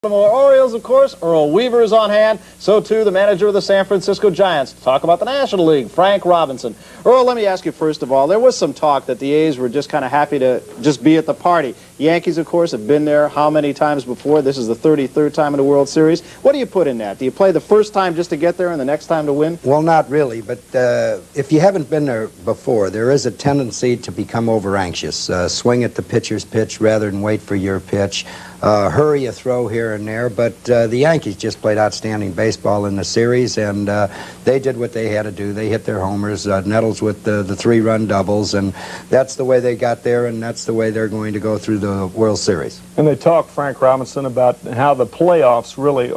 Baltimore Orioles, of course, Earl Weaver is on hand. So, too, the manager of the San Francisco Giants. Talk about the National League, Frank Robinson. Earl, let me ask you first of all, there was some talk that the A's were just kind of happy to just be at the party. Yankees, of course, have been there how many times before? This is the 33rd time in the World Series. What do you put in that? Do you play the first time just to get there and the next time to win? Well, not really, but if you haven't been there before, there is a tendency to become over-anxious. Swing at the pitcher's pitch rather than wait for your pitch. Hurry a throw here and there, but the Yankees just played outstanding baseball in the series, and they did what they had to do. They hit their homers, Nettles with the 3-run doubles, and that's the way they got there, and that's the way they're going to go through the World Series. And they talk, Frank Robinson, about how the playoffs really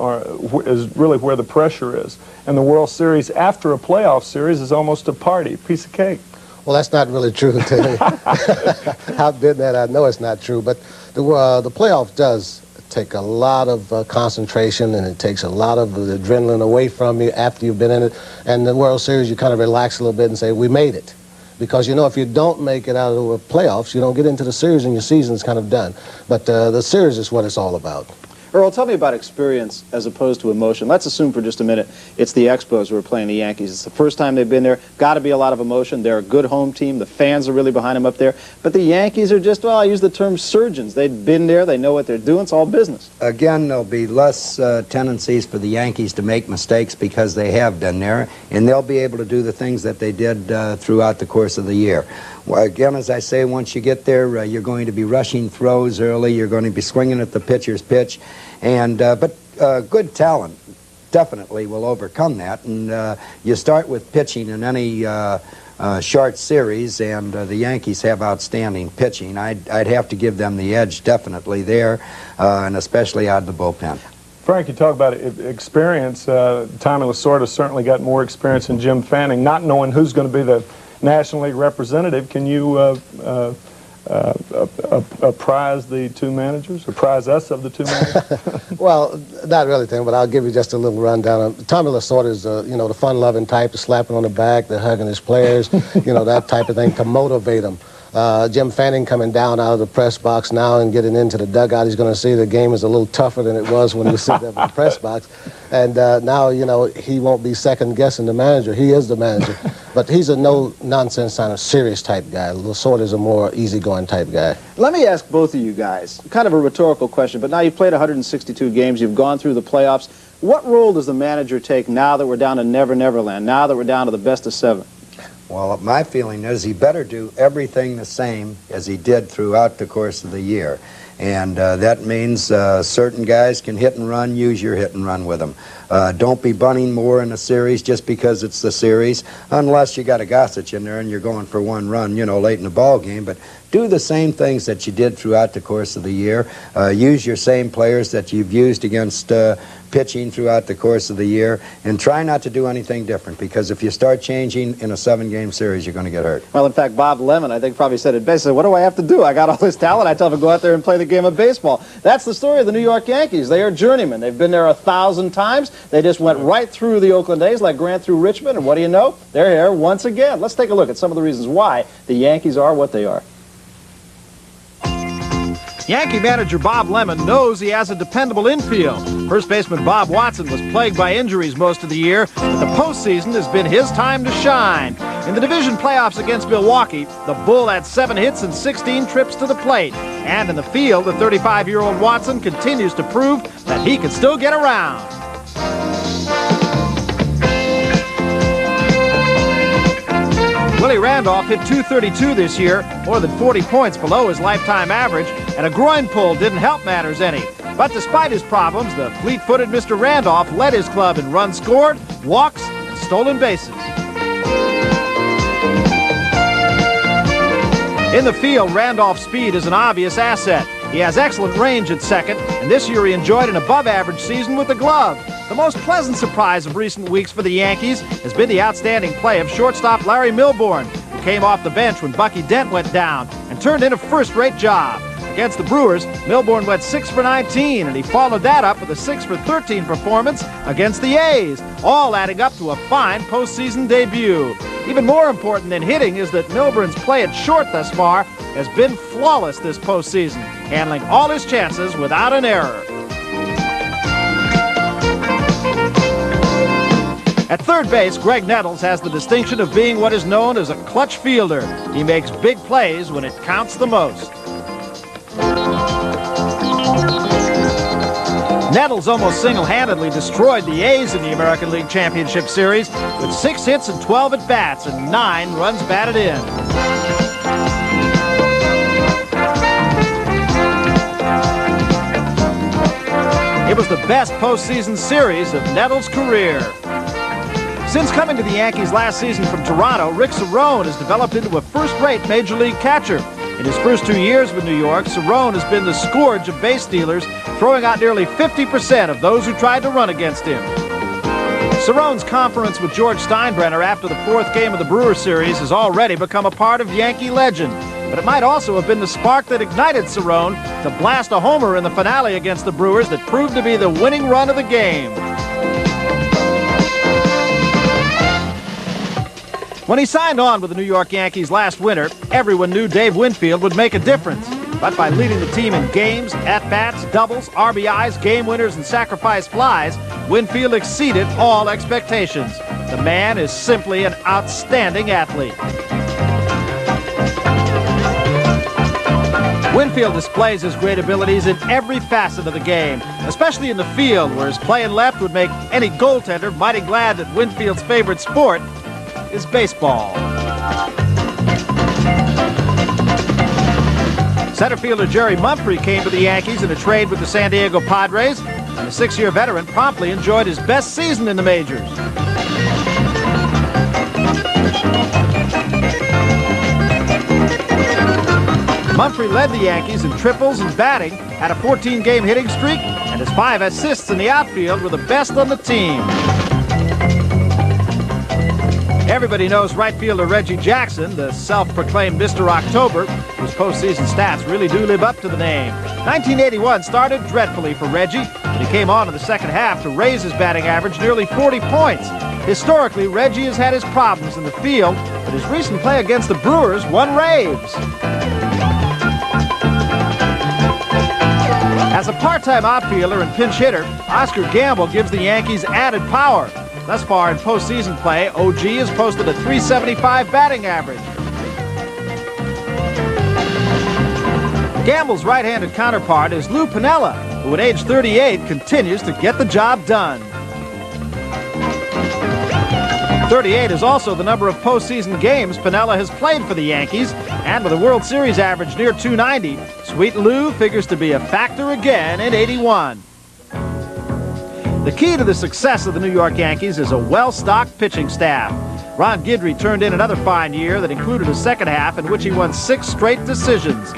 is really where the pressure is, and the World Series after a playoff series is almost a party, piece of cake. Well, that's not really true. I've been that. I know it's not true, but the playoff does take a lot of concentration, and it takes a lot of the adrenaline away from you after you've been in it. And the World Series, you kind of relax a little bit and say, we made it. Because, you know, if you don't make it out of the playoffs, you don't get into the series and your season's kind of done. But the series is what it's all about. Earl, tell me about experience as opposed to emotion. Let's assume for just a minute it's the Expos who are playing the Yankees. It's the first time they've been there. Got to be a lot of emotion. They're a good home team. The fans are really behind them up there. But the Yankees are just, well, I use the term surgeons. They've been there. They know what they're doing. It's all business. Again, there'll be less tendencies for the Yankees to make mistakes because they have been there, and they'll be able to do the things that they did throughout the course of the year. Well, again, as I say, once you get there, you're going to be rushing throws early. You're going to be swinging at the pitcher's pitch. And but good talent definitely will overcome that. And you start with pitching in any short series, and the Yankees have outstanding pitching. I'd have to give them the edge definitely there, and especially out of the bullpen. Frank, you talk about experience. Tommy Lasorda certainly got more experience than Jim Fanning. Not knowing who's going to be the National League representative, can you apprise the two managers, apprise us of the two managers? Well, not really, Tim, but I'll give you just a little rundown. Tommy Lasorda is, you know, the fun-loving type, the slapping on the back, the hugging his players, you know, that type of thing to motivate them. Jim Fanning coming down out of the press box now and getting into the dugout. He's going to see the game is a little tougher than it was when he was sitting there in the press box. And now, you know, he won't be second-guessing the manager. He is the manager. But he's a no-nonsense kind of serious type guy. Lasorda's a more easygoing type guy. Let me ask both of you guys, kind of a rhetorical question, but now you've played 162 games. You've gone through the playoffs. What role does the manager take now that we're down to Never Never Land, now that we're down to the best of 7? Well, my feeling is he better do everything the same as he did throughout the course of the year. And that means certain guys can hit and run, use your hit and run with them. Don't be bunting more in a series just because it's the series, unless you got a Gossage in there and you're going for one run, you know, late in the ball game. But do the same things that you did throughout the course of the year. Use your same players that you've used against pitching throughout the course of the year, and try not to do anything different, because if you start changing in a 7-game series, you're going to get hurt. Well, in fact, Bob Lemon, I think, probably said it best. He said, what do I have to do? I got all this talent. I tell them to go out there and play the game of baseball. That's the story of the New York Yankees. They are journeymen. They've been there 1,000 times. They just went right through the Oakland A's like Grant through Richmond, and what do you know? They're here once again. Let's take a look at some of the reasons why the Yankees are what they are. Yankee manager Bob Lemon knows he has a dependable infield. First baseman Bob Watson was plagued by injuries most of the year, but the postseason has been his time to shine. In the division playoffs against Milwaukee, the Bull had 7 hits and 16 trips to the plate. And in the field, the 35-year-old Watson continues to prove that he can still get around. Willie Randolph hit .232 this year, more than 40 points below his lifetime average, and a groin pull didn't help matters any. But despite his problems, the fleet-footed Mr. Randolph led his club in runs scored, walks, and stolen bases. In the field, Randolph's speed is an obvious asset. He has excellent range at second, and this year he enjoyed an above-average season with the glove. The most pleasant surprise of recent weeks for the Yankees has been the outstanding play of shortstop Larry Milbourne, who came off the bench when Bucky Dent went down and turned in a first-rate job. Against the Brewers, Milbourne went 6 for 19, and he followed that up with a 6 for 13 performance against the A's, all adding up to a fine postseason debut. Even more important than hitting is that Milbourne's play at short thus far has been flawless this postseason, handling all his chances without an error. At third base, Greg Nettles has the distinction of being what is known as a clutch fielder. He makes big plays when it counts the most. Nettles almost single-handedly destroyed the A's in the American League Championship Series with 6 hits and 12 at-bats and 9 runs batted in. It was the best postseason series of Nettles' career. Since coming to the Yankees last season from Toronto, Rick Cerone has developed into a first-rate Major League catcher. In his first 2 years with New York, Cerone has been the scourge of base stealers, throwing out nearly 50% of those who tried to run against him. Cerone's conference with George Steinbrenner after the 4th game of the Brewers series has already become a part of Yankee legend. But it might also have been the spark that ignited Cerone to blast a homer in the finale against the Brewers that proved to be the winning run of the game. When he signed on with the New York Yankees last winter, everyone knew Dave Winfield would make a difference. But by leading the team in games, at-bats, doubles, RBIs, game winners, and sacrifice flies, Winfield exceeded all expectations. The man is simply an outstanding athlete. Winfield displays his great abilities in every facet of the game, especially in the field, where his playing left would make any goaltender mighty glad that Winfield's favorite sport is baseball. Center fielder Jerry Mumphrey came to the Yankees in a trade with the San Diego Padres, and the 6-year veteran promptly enjoyed his best season in the majors. Mumphrey led the Yankees in triples and batting, had a 14-game hitting streak, and his 5 assists in the outfield were the best on the team. Everybody knows right fielder Reggie Jackson, the self-proclaimed Mr. October, whose postseason stats really do live up to the name. 1981 started dreadfully for Reggie, but he came on in the second half to raise his batting average nearly 40 points. Historically, Reggie has had his problems in the field, but his recent play against the Brewers won raves. As a part-time outfielder and pinch hitter, Oscar Gamble gives the Yankees added power. Thus far in postseason play, OG has posted a .375 batting average. Gamble's right-handed counterpart is Lou Piniella, who at age 38 continues to get the job done. 38 is also the number of postseason games Piniella has played for the Yankees, and with a World Series average near .290, Sweet Lou figures to be a factor again in '81. The key to the success of the New York Yankees is a well-stocked pitching staff. Ron Guidry turned in another fine year that included a second half in which he won 6 straight decisions.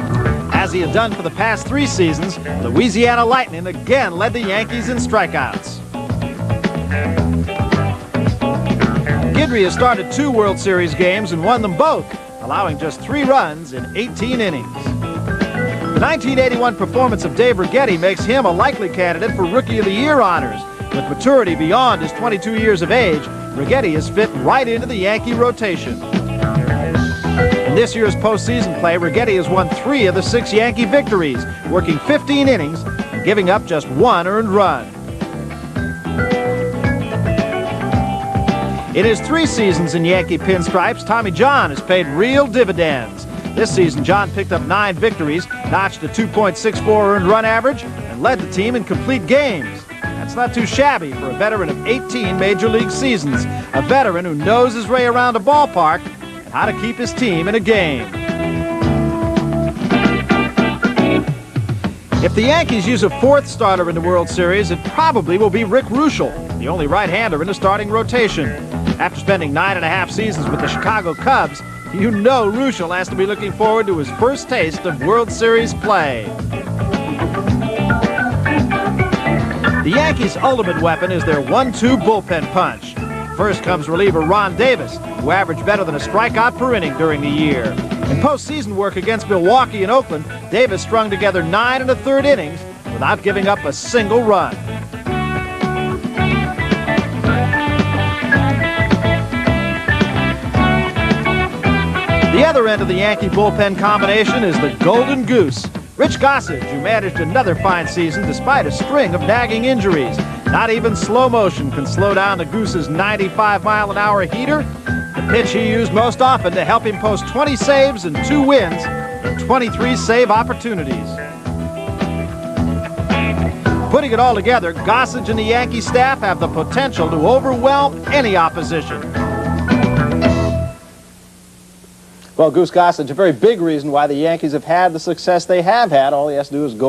As he had done for the past 3 seasons, Louisiana Lightning again led the Yankees in strikeouts. Guidry has started 2 World Series games and won them both, allowing just 3 runs in 18 innings. The 1981 performance of Dave Righetti makes him a likely candidate for Rookie of the Year honors. With maturity beyond his 22 years of age, Righetti has fit right into the Yankee rotation. In this year's postseason play, Righetti has won 3 of the 6 Yankee victories, working 15 innings and giving up just 1 earned run. In his 3 seasons in Yankee pinstripes, Tommy John has paid real dividends. This season, John picked up 9 victories, notched a .264 earned run average, and led the team in complete games. That's not too shabby for a veteran of 18 Major League seasons, a veteran who knows his way around a ballpark and how to keep his team in a game. If the Yankees use a 4th starter in the World Series, it probably will be Rick Ruschel, the only right-hander in the starting rotation. After spending 9.5 seasons with the Chicago Cubs, you know Ruschel has to be looking forward to his first taste of World Series play. The Yankees' ultimate weapon is their 1-2 bullpen punch. First comes reliever Ron Davis, who averaged better than a strikeout per inning during the year. In postseason work against Milwaukee and Oakland, Davis strung together 9 1/3 innings without giving up a single run. The other end of the Yankee bullpen combination is the Golden Goose, Rich Gossage, who managed another fine season despite a string of nagging injuries. Not even slow motion can slow down the Goose's 95-mile-an-hour heater, the pitch he used most often to help him post 20 saves and 2 wins in 23 save opportunities. Putting it all together, Gossage and the Yankee staff have the potential to overwhelm any opposition. Well, Goose Gossage, a very big reason why the Yankees have had the success they have had. All he has to do is go